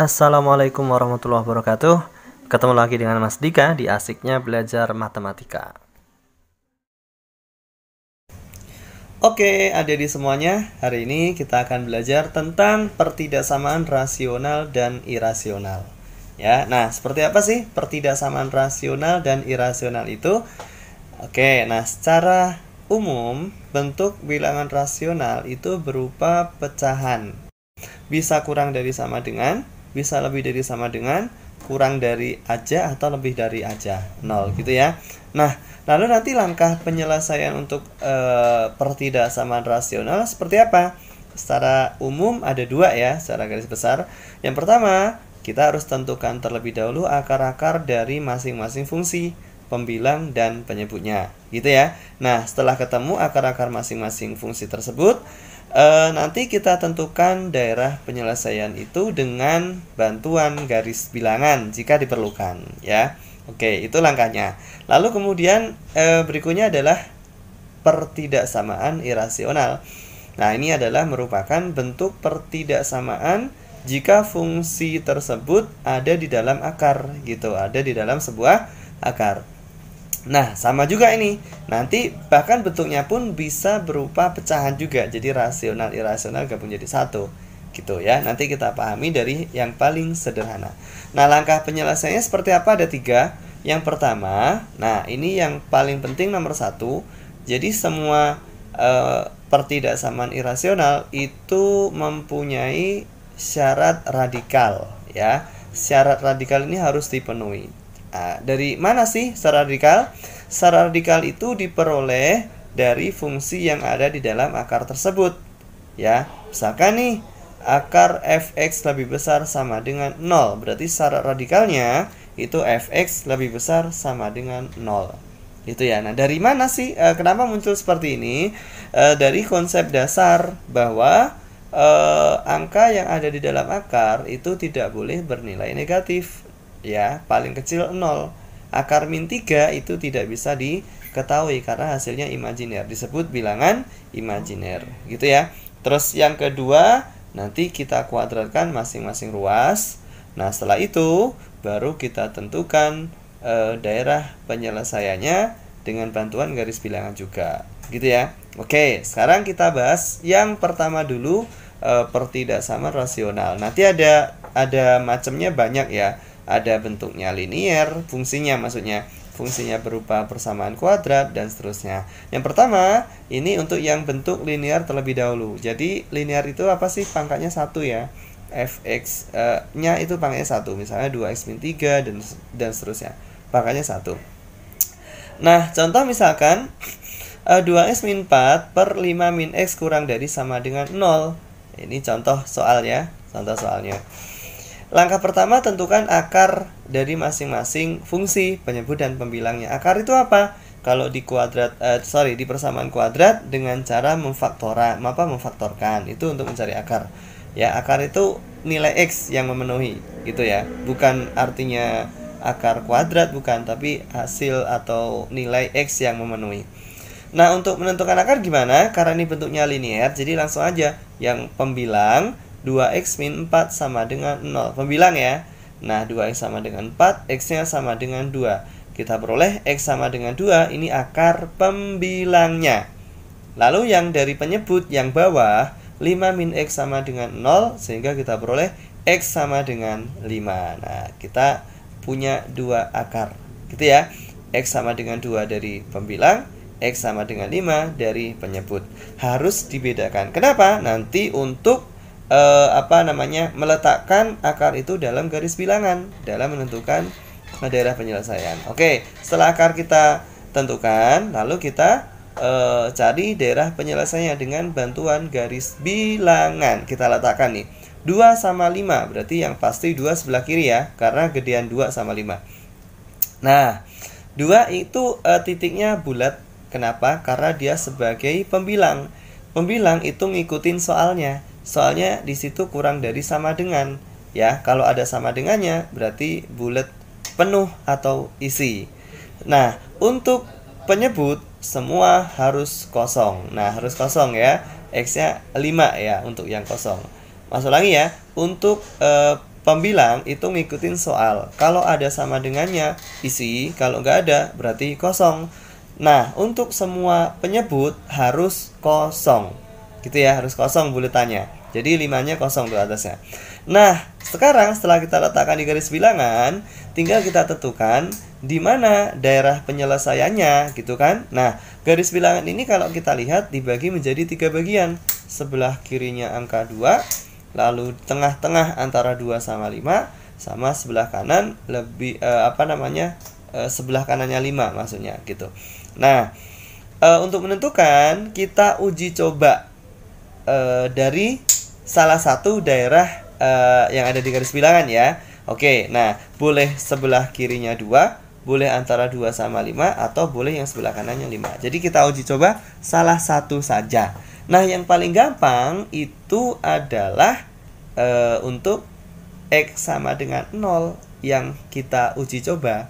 Assalamualaikum warahmatullahi wabarakatuh. Ketemu lagi dengan Mas Dika di Asiknya Belajar Matematika. Oke, adik-adik semuanya, hari ini kita akan belajar tentang pertidaksamaan rasional dan irasional. Ya, nah seperti apa sih pertidaksamaan rasional dan irasional itu? Oke, nah secara umum bentuk bilangan rasional itu berupa pecahan. Bisa kurang dari sama dengan, bisa lebih dari sama dengan, kurang dari aja atau lebih dari aja, 0 gitu ya. Nah, lalu nanti langkah penyelesaian untuk pertidaksamaan rasional seperti apa? Secara umum ada dua ya, secara garis besar. Yang pertama, kita harus tentukan terlebih dahulu akar-akar dari masing-masing fungsi, pembilang dan penyebutnya, gitu ya. Nah, setelah ketemu akar-akar masing-masing fungsi tersebut, nanti kita tentukan daerah penyelesaian itu dengan bantuan garis bilangan jika diperlukan, ya. Oke, itu langkahnya. Lalu kemudian berikutnya adalah pertidaksamaan irasional. Nah, ini adalah merupakan bentuk pertidaksamaan jika fungsi tersebut ada di dalam akar, gitu, ada di dalam sebuah akar. Nah, sama juga ini. Nanti bahkan bentuknya pun bisa berupa pecahan juga. Jadi rasional irasional gabung jadi satu. Gitu ya. Nanti kita pahami dari yang paling sederhana. Nah, langkah penyelesaiannya seperti apa? Ada 3. Yang pertama, nah ini yang paling penting nomor 1. Jadi semua pertidaksamaan irasional itu mempunyai syarat radikal, ya. Syarat radikal ini harus dipenuhi. Nah, dari mana sih syarat radikal? Syarat radikal itu diperoleh dari fungsi yang ada di dalam akar tersebut. Ya, misalkan nih akar fx lebih besar sama dengan 0, berarti syarat radikalnya itu fx lebih besar sama dengan 0. Itu ya. Nah, dari mana sih kenapa muncul seperti ini? Dari konsep dasar bahwa angka yang ada di dalam akar itu tidak boleh bernilai negatif. Ya, paling kecil 0. Akar min 3 itu tidak bisa diketahui karena hasilnya imajiner, disebut bilangan imajiner, gitu ya. Terus yang kedua, nanti kita kuadratkan masing-masing ruas. Nah, setelah itu baru kita tentukan daerah penyelesaiannya dengan bantuan garis bilangan juga, gitu ya. Oke, sekarang kita bahas yang pertama dulu, pertidaksamaan rasional. Nanti ada macamnya banyak ya. Ada bentuknya linier, fungsinya maksudnya fungsinya berupa persamaan kuadrat dan seterusnya. Yang pertama, ini untuk yang bentuk linier terlebih dahulu. Jadi linier itu apa sih? Pangkatnya 1 ya. Fx nya itu pangkatnya 1, misalnya 2x min 3 dan seterusnya. Pangkatnya 1. Nah, contoh misalkan 2x min 4 per 5 min x kurang dari sama dengan 0. Ini contoh soalnya. Langkah pertama, tentukan akar dari masing-masing fungsi, penyebut dan pembilangnya. Akar itu apa? Kalau di di persamaan kuadrat dengan cara memfaktorkan. Itu untuk mencari akar. Ya, akar itu nilai x yang memenuhi, gitu ya. Bukan artinya akar kuadrat, bukan, tapi hasil atau nilai x yang memenuhi. Nah, untuk menentukan akar gimana? Karena ini bentuknya linear, jadi langsung aja yang pembilang 2x min 4 sama dengan 0. Pembilang ya. Nah, 2x sama dengan 4, x-nya sama dengan 2. Kita peroleh x sama dengan 2, ini akar pembilangnya. Lalu yang dari penyebut yang bawah, 5 min x sama dengan 0, sehingga kita peroleh x sama dengan 5. Nah, kita punya 2 akar, gitu ya. X sama dengan 2 dari pembilang, x sama dengan 5 dari penyebut. Harus dibedakan. Kenapa? Nanti untuk meletakkan akar itu dalam garis bilangan dalam menentukan daerah penyelesaian. Oke, setelah akar kita tentukan, lalu kita cari daerah penyelesaiannya dengan bantuan garis bilangan. Kita letakkan nih 2 sama 5, berarti yang pasti 2 sebelah kiri ya, karena gedean 2 sama 5. Nah, 2 itu titiknya bulat. Kenapa? Karena dia sebagai pembilang. Pembilang itu ngikutin soalnya. Soalnya di situ kurang dari sama dengan, ya. Kalau ada sama dengannya berarti bulat penuh atau isi. Nah, untuk penyebut semua harus kosong. Nah, harus kosong ya. X-nya 5 ya untuk yang kosong. Masuk lagi ya. Untuk pembilang itu ngikutin soal. Kalau ada sama dengannya, isi. Kalau nggak ada, berarti kosong. Nah, untuk semua penyebut harus kosong. Gitu ya, harus kosong buletannya. Jadi 5-nya kosong tuh atasnya. Nah, sekarang setelah kita letakkan di garis bilangan, tinggal kita tentukan di mana daerah penyelesaiannya, gitu kan. Nah, garis bilangan ini kalau kita lihat dibagi menjadi 3 bagian. Sebelah kirinya angka 2, lalu tengah-tengah antara 2 sama 5, sama sebelah kanan sebelah kanannya 5 maksudnya gitu. Nah, untuk menentukan kita uji coba dari salah satu daerah yang ada di garis bilangan ya. Oke, nah boleh sebelah kirinya 2, boleh antara 2 sama 5, atau boleh yang sebelah kanannya 5. Jadi kita uji coba salah satu saja. Nah, yang paling gampang itu adalah untuk X sama dengan 0 yang kita uji coba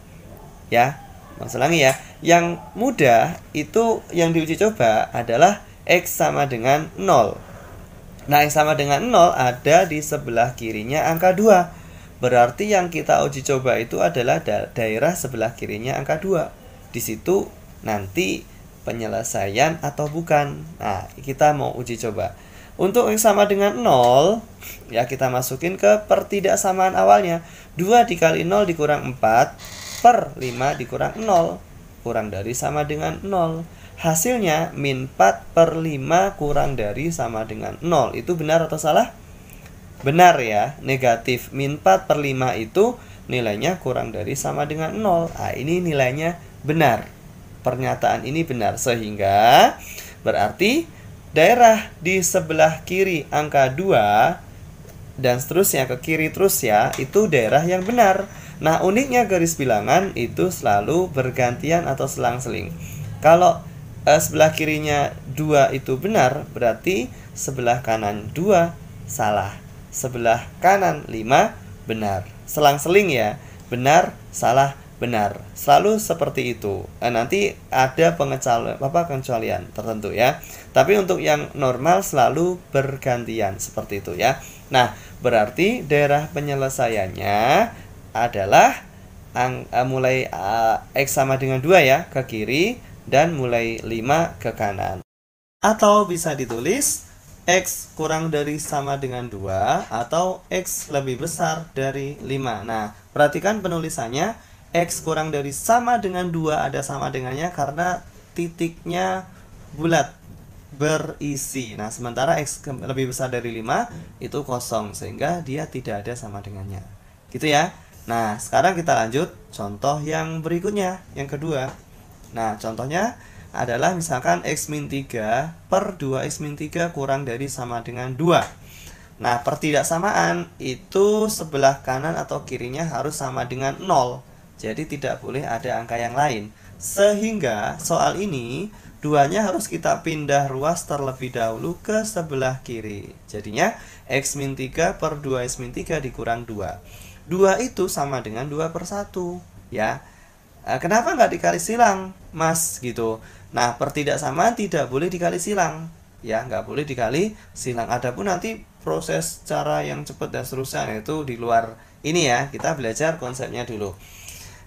ya. Maksud lagi ya, yang mudah itu yang diuji coba adalah X sama dengan 0. Nah, X sama dengan 0 ada di sebelah kirinya angka 2. Berarti yang kita uji coba itu adalah daerah sebelah kirinya angka 2. Di situ nanti penyelesaian atau bukan. Nah, kita mau uji coba. Untuk X sama dengan 0, ya kita masukin ke pertidaksamaan awalnya. 2 dikali 0 dikurang 4 per 5 dikurang 0. Kurang dari sama dengan 0. Hasilnya min 4 per 5 kurang dari sama dengan 0. Itu benar atau salah? Benar ya, negatif. Min 4 per 5 itu nilainya kurang dari sama dengan 0. Nah, ini nilainya benar. Pernyataan ini benar. Sehingga berarti daerah di sebelah kiri angka 2 dan seterusnya ke kiri terus ya, itu daerah yang benar. Nah, uniknya garis bilangan itu selalu bergantian atau selang-seling. Kalau sebelah kirinya 2 itu benar, berarti sebelah kanan 2 salah. Sebelah kanan 5 benar. Selang-seling ya. Benar, salah, benar. Selalu seperti itu. Nanti ada pengecualian tertentu ya. Tapi untuk yang normal selalu bergantian seperti itu ya. Nah, berarti daerah penyelesaiannya adalah mulai X sama dengan 2 ya ke kiri, dan mulai 5 ke kanan. Atau bisa ditulis X kurang dari sama dengan 2 atau X lebih besar dari 5. Nah, perhatikan penulisannya. X kurang dari sama dengan 2 ada sama dengannya karena titiknya bulat berisi. Nah, sementara X lebih besar dari 5 itu kosong, sehingga dia tidak ada sama dengannya. Gitu ya. Nah, sekarang kita lanjut contoh yang berikutnya, yang kedua. Nah, contohnya adalah misalkan X min 3 per 2X min 3 kurang dari sama dengan 2. Nah, pertidaksamaan itu sebelah kanan atau kirinya harus sama dengan 0. Jadi tidak boleh ada angka yang lain. Sehingga soal ini 2-nya harus kita pindah ruas terlebih dahulu ke sebelah kiri. Jadinya X min 3 per 2X min 3 dikurang 2. 2 itu sama dengan 2 per 1 ya. Kenapa nggak dikali silang, Mas? Gitu. Nah, pertidaksamaan tidak boleh dikali silang. Ya, nggak boleh dikali silang. Adapun nanti proses cara yang cepat dan seterusnya itu di luar ini ya. Kita belajar konsepnya dulu.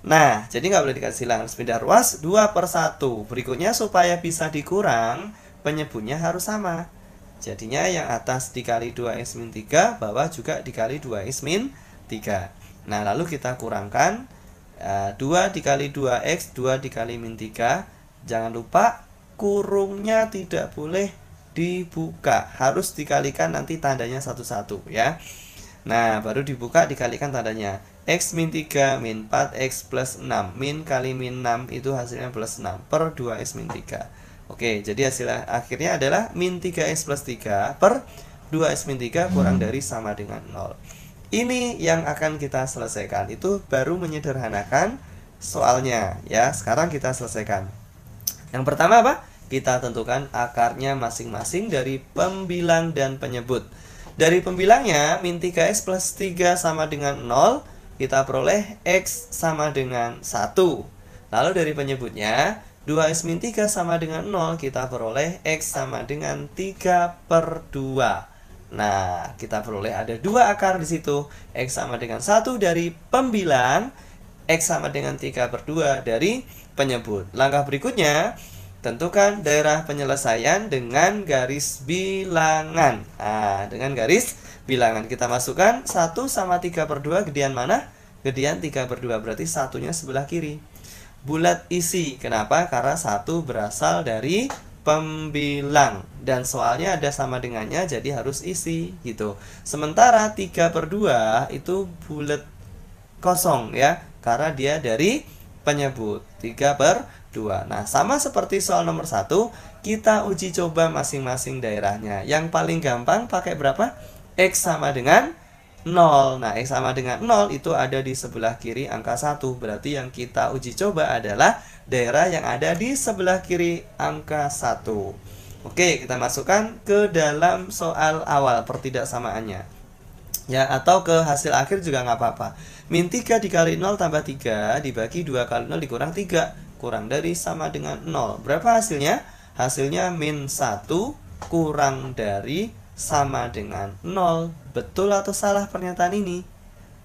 Nah, jadi nggak boleh dikali silang. Harus pindah ruas 2 per 1. Berikutnya supaya bisa dikurang, penyebutnya harus sama. Jadinya yang atas dikali 2X min 3, bawah juga dikali 2X min 3. Nah, lalu kita kurangkan 2 dikali 2X, 2 dikali min 3. Jangan lupa kurungnya tidak boleh dibuka, harus dikalikan nanti tandanya satu-satu ya. Nah, baru dibuka dikalikan tandanya. X min 3 min 4X plus 6. Min kali min 6 itu hasilnya plus 6 per 2X min 3. Oke, jadi hasil akhirnya adalah min 3X plus 3 per 2X min 3 kurang dari sama dengan 0. Ini yang akan kita selesaikan. Itu baru menyederhanakan soalnya ya. Sekarang kita selesaikan. Yang pertama apa? Kita tentukan akarnya masing-masing dari pembilang dan penyebut. Dari pembilangnya min 3X plus 3 sama dengan 0, kita peroleh X sama dengan 1. Lalu dari penyebutnya 2X min 3 sama dengan 0, kita peroleh X sama dengan 3 per 2. Nah, kita peroleh ada 2 akar di situ. X sama dengan 1 dari pembilang, X sama dengan 3/2 dari penyebut. Langkah berikutnya, tentukan daerah penyelesaian dengan garis bilangan. Nah, dengan garis bilangan kita masukkan 1 sama 3/2 gedean mana? Gedean 3/2, berarti satunya sebelah kiri. Bulat isi. Kenapa? Karena 1 berasal dari pembilang dan soalnya ada sama dengannya, jadi harus isi gitu. Sementara 3/2 itu bulat kosong ya, karena dia dari penyebut 3/2. Nah, sama seperti soal nomor 1, kita uji coba masing-masing daerahnya. Yang paling gampang pakai berapa? X sama dengan 0. Nah, X sama dengan 0 itu ada di sebelah kiri angka 1. Berarti yang kita uji coba adalah daerah yang ada di sebelah kiri angka 1. Oke, kita masukkan ke dalam soal awal pertidaksamaannya. Ya, atau ke hasil akhir juga nggak apa-apa. Min 3 dikali 0 tambah 3 dibagi 2 kali 0 dikurang 3. Kurang dari sama dengan 0. Berapa hasilnya? Hasilnya min 1 kurang dari sama dengan 0. Betul atau salah pernyataan ini?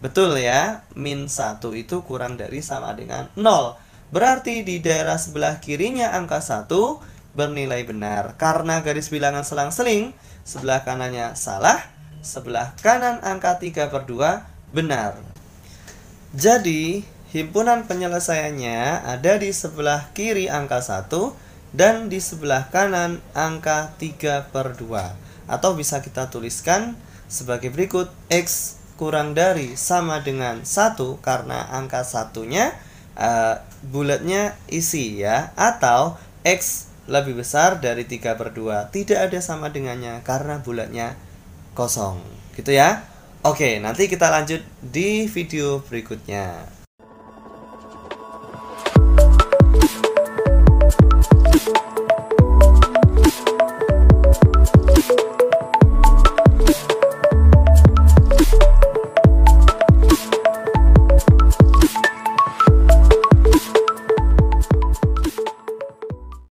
Betul ya, min 1 itu kurang dari sama dengan 0. Berarti di daerah sebelah kirinya angka 1 bernilai benar. Karena garis bilangan selang-seling, sebelah kanannya salah, sebelah kanan angka 3/2 benar. Jadi, himpunan penyelesaiannya ada di sebelah kiri angka 1 dan di sebelah kanan angka 3/2. Atau bisa kita tuliskan sebagai berikut. X kurang dari sama dengan 1 karena angka satunya bulatnya isi ya. Atau X lebih besar dari 3/2. Tidak ada sama dengannya karena bulatnya kosong. Gitu ya. Oke, nanti kita lanjut di video berikutnya.